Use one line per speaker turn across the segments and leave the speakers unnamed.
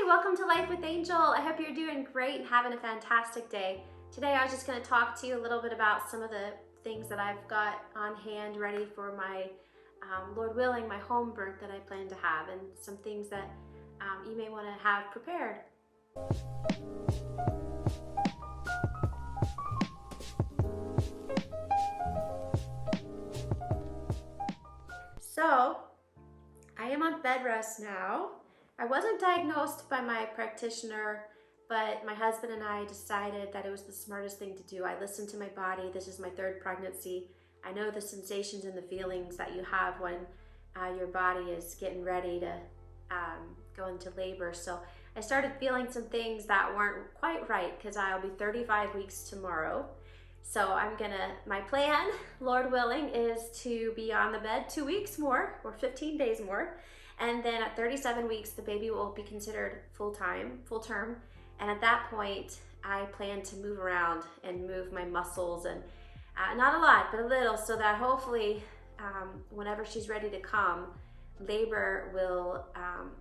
Hi, welcome to Life with Angel. I hope you're doing great and having a fantastic day. Today I was just going to talk to you a little bit about some of the things that I've got on hand ready for my, Lord willing, my home birth that I plan to have, and some things that you may want to have prepared. So, I am on bed rest now. I wasn't diagnosed by my practitioner, but my husband and I decided that it was the smartest thing to do. I listened to my body. This is my third pregnancy. I know the sensations and the feelings that you have when your body is getting ready to go into labor. So I started feeling some things that weren't quite right because I'll be 35 weeks tomorrow. So my plan, Lord willing, is to be on the bed 2 weeks more, or 15 days more. And then at 37 weeks, the baby will be considered full term. And at that point, I plan to move around and move my muscles, and not a lot, but a little, so that hopefully whenever she's ready to come, labor will,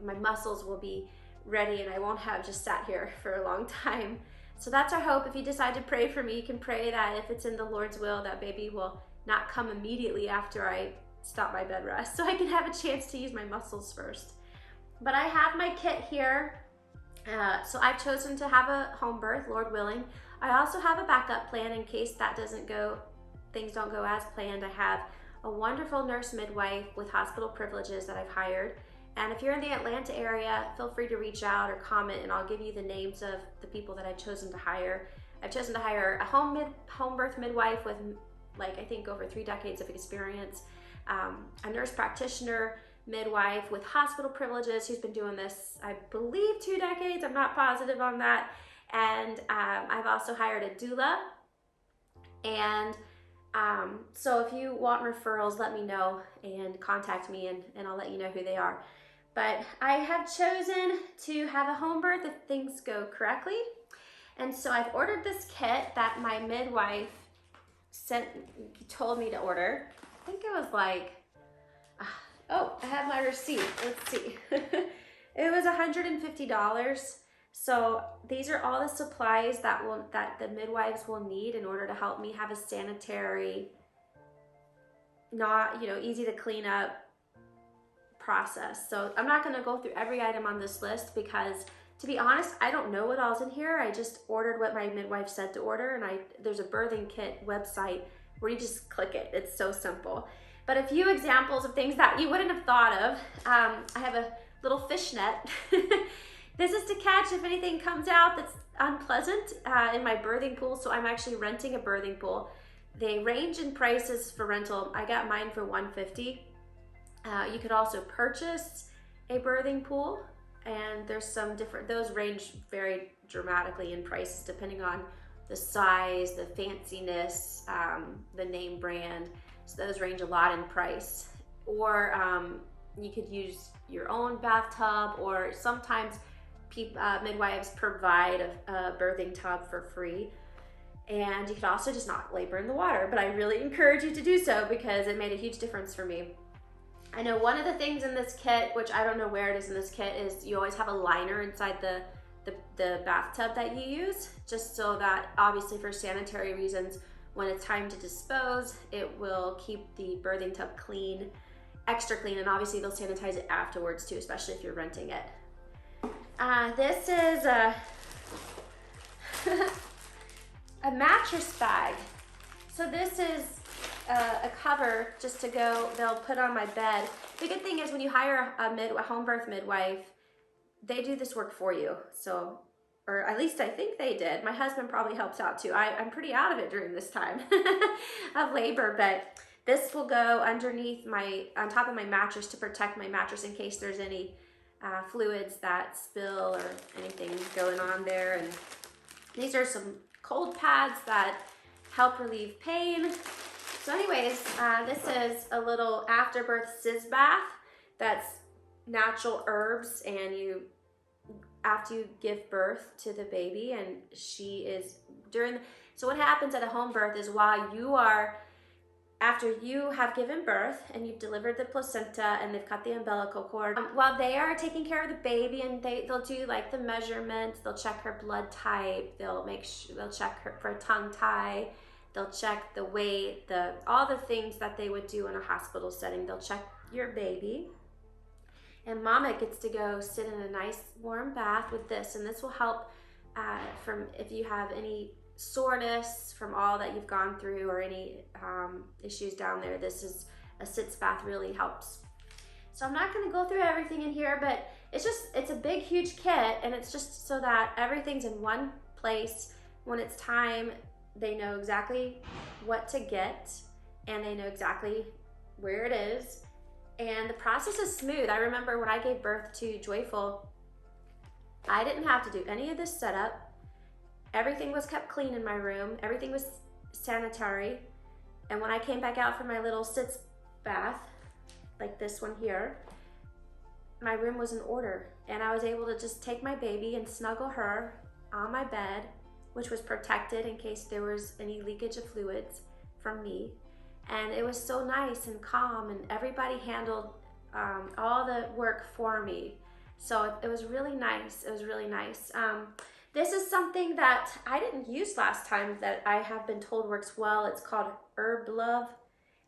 my muscles will be ready and I won't have just sat here for a long time. So that's our hope. If you decide to pray for me, you can pray that if it's in the Lord's will, that baby will not come immediately after I stop my bed rest, so I can have a chance to use my muscles first. But I have my kit here. So I've chosen to have a home birth, Lord willing. I also have a backup plan in case things don't go as planned. I have a wonderful nurse midwife with hospital privileges that I've hired. And if you're in the Atlanta area, feel free to reach out or comment, and I'll give you the names of the people that I've chosen to hire. I've chosen to hire a home birth midwife with, I think, over 3 decades of experience. A nurse practitioner midwife with hospital privileges who's been doing this, I believe, 2 decades. I'm not positive on that. And I've also hired a doula. And so if you want referrals, let me know and contact me, and I'll let you know who they are. But I have chosen to have a home birth if things go correctly. And so I've ordered this kit that my midwife told me to order. I think it was I have my receipt. Let's see. It was $150. So these are all the supplies that the midwives will need in order to help me have a sanitary, not, easy to clean up process. So I'm not going to go through every item on this list because, to be honest, I don't know what all's in here. I just ordered what my midwife said to order, and there's a birthing kit website where you just click it. It's so simple. But a few examples of things that you wouldn't have thought of. I have a little fishnet. This is to catch if anything comes out that's unpleasant in my birthing pool. So I'm actually renting a birthing pool. They range in prices for rental. I got mine for $150. You could also purchase a birthing pool, and there's some different, those range very dramatically in prices depending on the size, the fanciness, the name brand. So those range a lot in price. Or you could use your own bathtub, or sometimes midwives provide a birthing tub for free. And you could also just not labor in the water, but I really encourage you to do so because it made a huge difference for me. I know one of the things in this kit, which I don't know where it is in this kit, is you always have a liner inside the bathtub that you use, just so that, obviously for sanitary reasons, when it's time to dispose, it will keep the birthing tub clean, extra clean, and obviously they'll sanitize it afterwards too, especially if you're renting it. This is a mattress bag. So this is a cover just to they'll put on my bed. The good thing is when you hire a home birth midwife, they do this work for you. So, or at least I think they did. My husband probably helps out too. I'm pretty out of it during this time of labor, but this will go underneath on top of my mattress to protect my mattress in case there's any fluids that spill or anything going on there. And these are some cold pads that help relieve pain. So anyways, this is a little afterbirth Sitz bath that's natural herbs, and after you give birth to the baby, and so what happens at a home birth is while you are after you have given birth and you've delivered the placenta and they've cut the umbilical cord, while they are taking care of the baby, and they'll do like the measurements, they'll check her blood type, they'll check her for a tongue tie, they'll check the weight, all the things that they would do in a hospital setting. They'll check your baby, and mama gets to go sit in a nice warm bath with this, and this will help from if you have any soreness from all that you've gone through or any issues down there. This is a Sitz bath, really helps. So I'm not going to go through everything in here, but it's a big huge kit, and it's just so that everything's in one place. When it's time, they know exactly what to get, and they know exactly where it is, and the process is smooth. I remember when I gave birth to Joyful, I didn't have to do any of this setup. Everything was kept clean in my room. Everything was sanitary. And when I came back out for my little Sitz bath, like this one here, my room was in order. And I was able to just take my baby and snuggle her on my bed, which was protected in case there was any leakage of fluids from me. And it was so nice and calm, and everybody handled all the work for me. So it was really nice. It was really nice. This is something that I didn't use last time that I have been told works well. It's called Herb Love.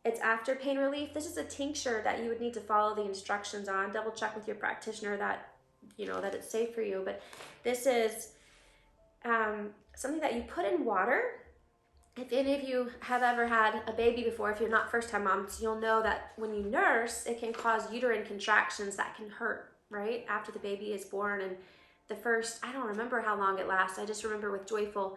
It's after pain relief. This is a tincture that you would need to follow the instructions on. Double check with your practitioner that that it's safe for you. But this is something that you put in water. If any of you have ever had a baby before, if you're not first-time moms, you'll know that when you nurse, it can cause uterine contractions that can hurt, right? After the baby is born. And the first, I don't remember how long it lasts. I just remember with Joyful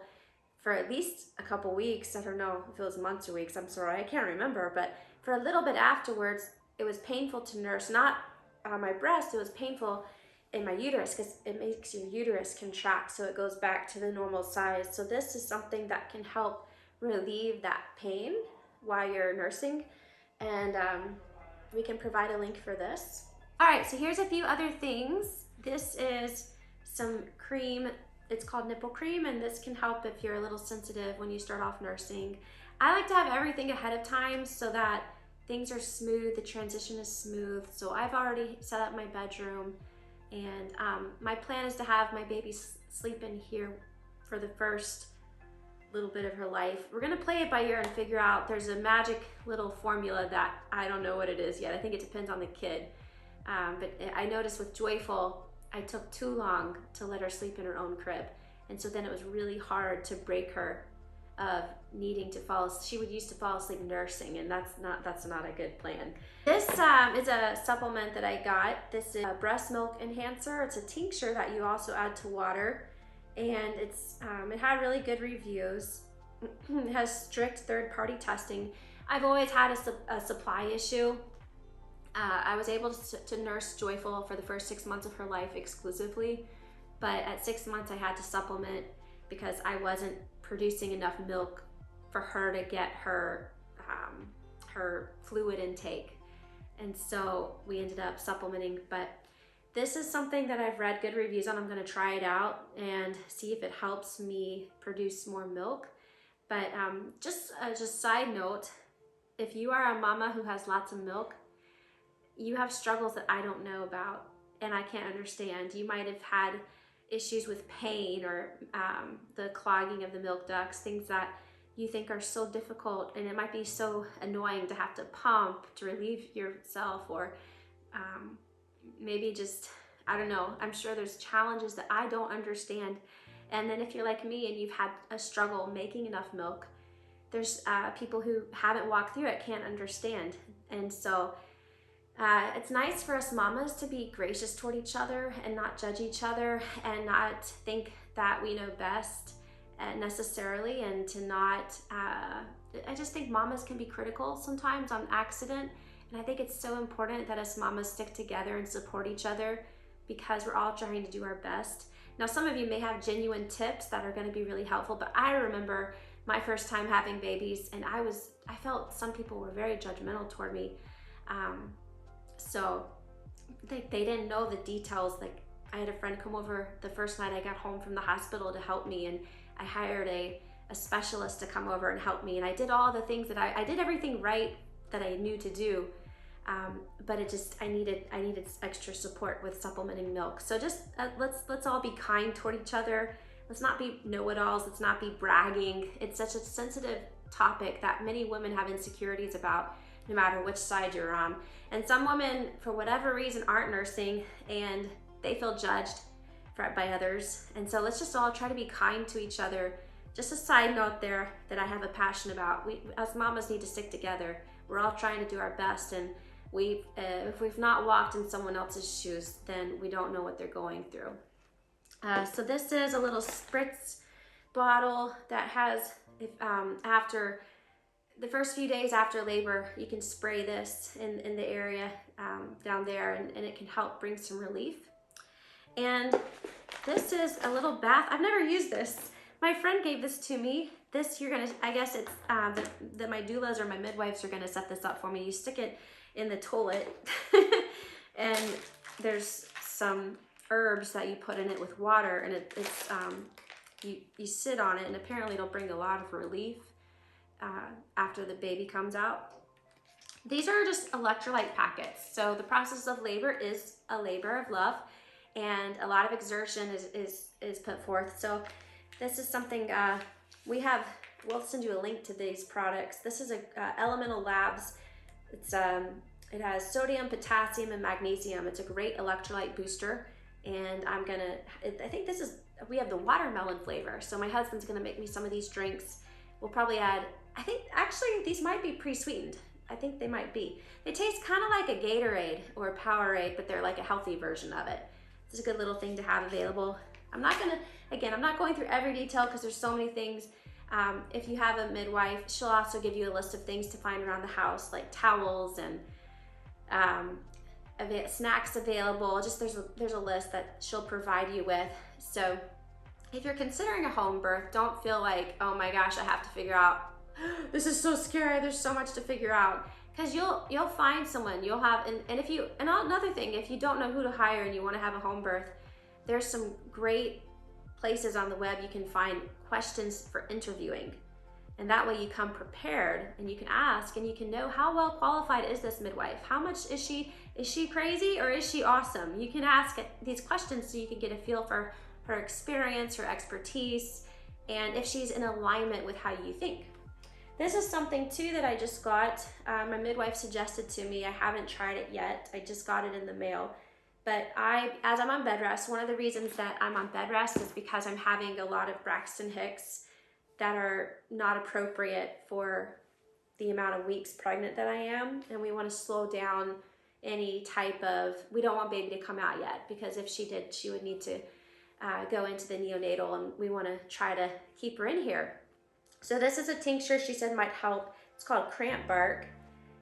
for at least a couple weeks. I don't know if it was months or weeks. I'm sorry, I can't remember. But for a little bit afterwards, it was painful to nurse. Not on my breast, it was painful in my uterus because it makes your uterus contract so it goes back to the normal size. So this is something that can help relieve that pain while you're nursing. And we can provide a link for this. All right, so here's a few other things. This is some cream. It's called Nipple Cream, and this can help if you're a little sensitive when you start off nursing. I like to have everything ahead of time so that things are smooth, the transition is smooth. So I've already set up my bedroom, and my plan is to have my baby sleep in here for the first little bit of her life. We're gonna play it by ear and figure out, there's a magic little formula that I don't know what it is yet. I think it depends on the kid. But I noticed with Joyful, I took too long to let her sleep in her own crib. And so then it was really hard to break her of needing to she would used to fall asleep nursing, and that's not a good plan. This is a supplement that I got. This is a breast milk enhancer. It's a tincture that you also add to water, and it had really good reviews. It has strict third-party testing. I've always had a supply issue. I was able to nurse Joyful for the first 6 months of her life exclusively, but at 6 months I had to supplement because I wasn't producing enough milk for her to get her fluid intake. And so we ended up supplementing, but this is something that I've read good reviews on. I'm gonna try it out and see if it helps me produce more milk. But just side note, if you are a mama who has lots of milk, you have struggles that I don't know about and I can't understand. You might have had issues with pain or the clogging of the milk ducts, things that you think are so difficult, and it might be so annoying to have to pump to relieve yourself, or maybe just, I don't know, I'm sure there's challenges that I don't understand. And then if you're like me and you've had a struggle making enough milk, there's people who haven't walked through it, can't understand. And so it's nice for us mamas to be gracious toward each other and not judge each other and not think that we know best necessarily, and to not, I just think mamas can be critical sometimes on accident. And I think it's so important that us mamas stick together and support each other because we're all trying to do our best. Now, some of you may have genuine tips that are going to be really helpful, but I remember my first time having babies, and I felt some people were very judgmental toward me. So they didn't know the details. Like, I had a friend come over the first night I got home from the hospital to help me, and I hired a a specialist to come over and help me. And I did all the things that I did everything right that I knew to do. But I needed extra support with supplementing milk. So just let's all be kind toward each other. Let's not be know-it-alls. Let's not be bragging. It's such a sensitive topic that many women have insecurities about, no matter which side you're on. And some women, for whatever reason, aren't nursing and they feel judged by others. And so let's just all try to be kind to each other. Just a side note there that I have a passion about. We as mamas need to stick together. We're all trying to do our best, and if we've not walked in someone else's shoes, then we don't know what they're going through. So this is a little Spritz bottle that has, after the first few days after labor, you can spray this in the area down there, and it can help bring some relief. And this is a little bath. I've never used this. My friend gave this to me. This, I guess it's, my doulas or my midwives are gonna set this up for me. You stick it in the toilet and there's some herbs that you put in it with water, and you sit on it, and apparently it'll bring a lot of relief after the baby comes out. These are just electrolyte packets. So the process of labor is a labor of love, and a lot of exertion is put forth. So this is something we'll send you a link to these products. This is Elemental Labs. It has sodium, potassium, and magnesium. It's a great electrolyte booster. And I think we have the watermelon flavor. So my husband's gonna make me some of these drinks. We'll probably add, I think actually these might be pre-sweetened. I think they might be. They taste kind of like a Gatorade or a Powerade, but they're like a healthy version of it. It's a good little thing to have available. I'm not going through every detail because there's so many things. If you have a midwife, she'll also give you a list of things to find around the house, like towels and snacks available. Just there's a list that she'll provide you with. So if you're considering a home birth, don't feel like, oh my gosh, I have to figure out, this is so scary, there's so much to figure out. Because you'll find someone, you'll have, and another thing, if you don't know who to hire and you want to have a home birth, there's some great places on the web you can find questions for interviewing. And that way you come prepared, and you can ask, and you can know, how well qualified is this midwife? How much is she crazy, or is she awesome? You can ask these questions so you can get a feel for her experience, her expertise, and if she's in alignment with how you think. This is something too that I just got. My midwife suggested to me. I haven't tried it yet. I just got it in the mail. But as I'm on bed rest, one of the reasons that I'm on bed rest is because I'm having a lot of Braxton Hicks that are not appropriate for the amount of weeks pregnant that I am. And we want to slow down any type of, we don't want baby to come out yet, because if she did, she would need to go into the neonatal, and we want to try to keep her in here. So this is a tincture she said might help. It's called Cramp Bark,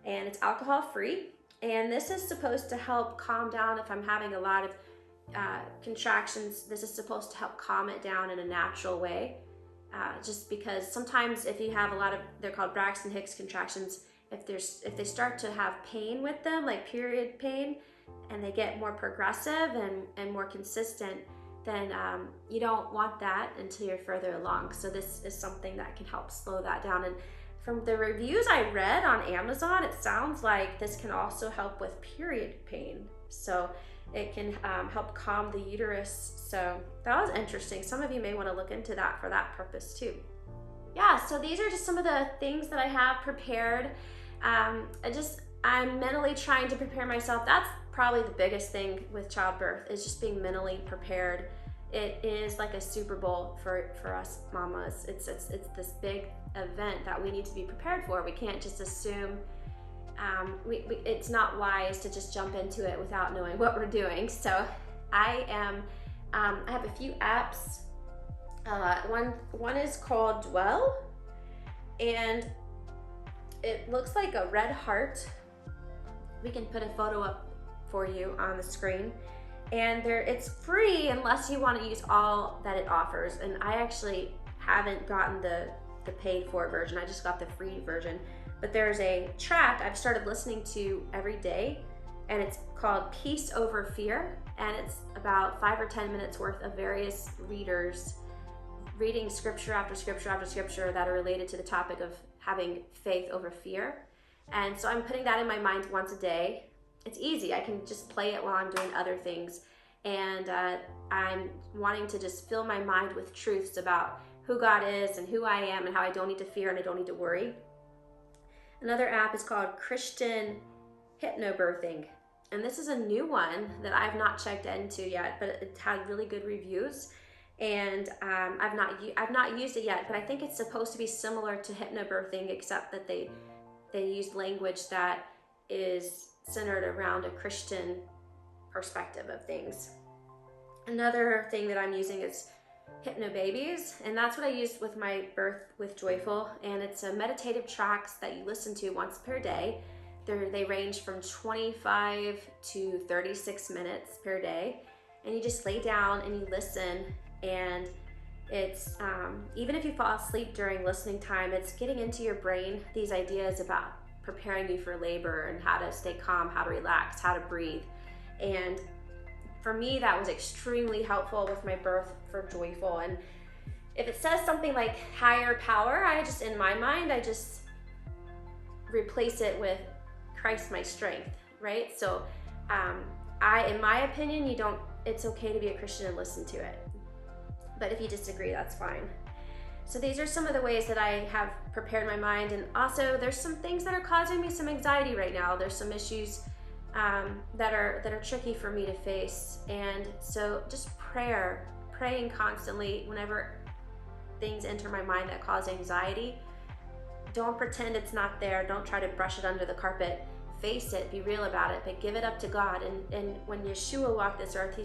and it's alcohol free. And this is supposed to help calm down if I'm having a lot of contractions. This is supposed to help calm it down in a natural way. Just because sometimes if you have a lot of, they're called Braxton Hicks contractions, if they start to have pain with them, like period pain, and they get more progressive and more consistent, then you don't want that until you're further along. So this is something that can help slow that down. And from the reviews I read on Amazon, it sounds like this can also help with period pain. So it can help calm the uterus. So that was interesting. Some of you may want to look into that for that purpose too. Yeah, so these are just some of the things that I have prepared. I'm mentally trying to prepare myself. That's probably the biggest thing with childbirth, is just being mentally prepared. It is like a Super Bowl for us mamas. It's this big event that we need to be prepared for. We can't just assume, it's not wise to just jump into it without knowing what we're doing. So I have a few apps. One is called Dwell, and it looks like a red heart. We can put a photo up for you on the screen, and it's free unless you want to use all that it offers. And I actually haven't gotten the paid for version. I just got the free version. But there's a track I've started listening to every day, and it's called Peace Over Fear, and it's about 5 or 10 minutes worth of various readers reading scripture after scripture after scripture that are related to the topic of having faith over fear. And so I'm putting that in my mind once a day. It's easy. I can just play it while I'm doing other things. And I'm wanting to just fill my mind with truths about who God is and who I am and how I don't need to fear and I don't need to worry. Another app is called Christian Hypnobirthing. And this is a new one that I've not checked into yet, but it had really good reviews. And I've not used it yet, but I think it's supposed to be similar to hypnobirthing, except that they use language that is centered around a Christian perspective of things. Another thing that I'm using is Hypnobabies, and that's what I used with my Birth with Joyful, and it's a meditative tracks that you listen to once per day. They range from 25 to 36 minutes per day, and you just lay down and you listen, and it's even if you fall asleep during listening time, it's getting into your brain these ideas about preparing you for labor and how to stay calm, how to relax, how to breathe. And for me, that was extremely helpful with my Birth for Joyful. And if it says something like higher power, in my mind, I just replace it with Christ my strength, right? So in my opinion, it's okay to be a Christian and listen to it. But if you disagree, that's fine. So these are some of the ways that I have prepared my mind. And also there's some things that are causing me some anxiety right now. There's some issues that are tricky for me to face. And so just praying constantly whenever things enter my mind that cause anxiety. Don't pretend it's not there. Don't try to brush it under the carpet. Face it, be real about it, but give it up to God. And when Yeshua walked this earth,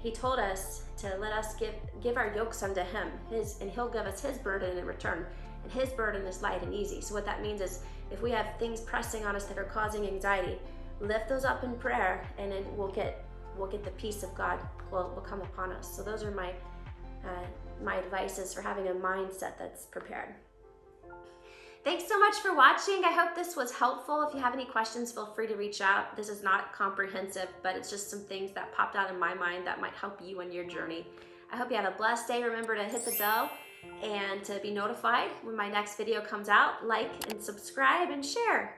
he told us to let us give our yokes unto him, and he'll give us his burden in return. And his burden is light and easy. So what that means is if we have things pressing on us that are causing anxiety, lift those up in prayer, and then we'll get the peace of God will come upon us. So those are my advices for having a mindset that's prepared. Thanks so much for watching. I hope this was helpful. If you have any questions, feel free to reach out. This is not comprehensive, but it's just some things that popped out in my mind that might help you in your journey. I hope you have a blessed day. Remember to hit the bell and to be notified when my next video comes out. Like and subscribe and share.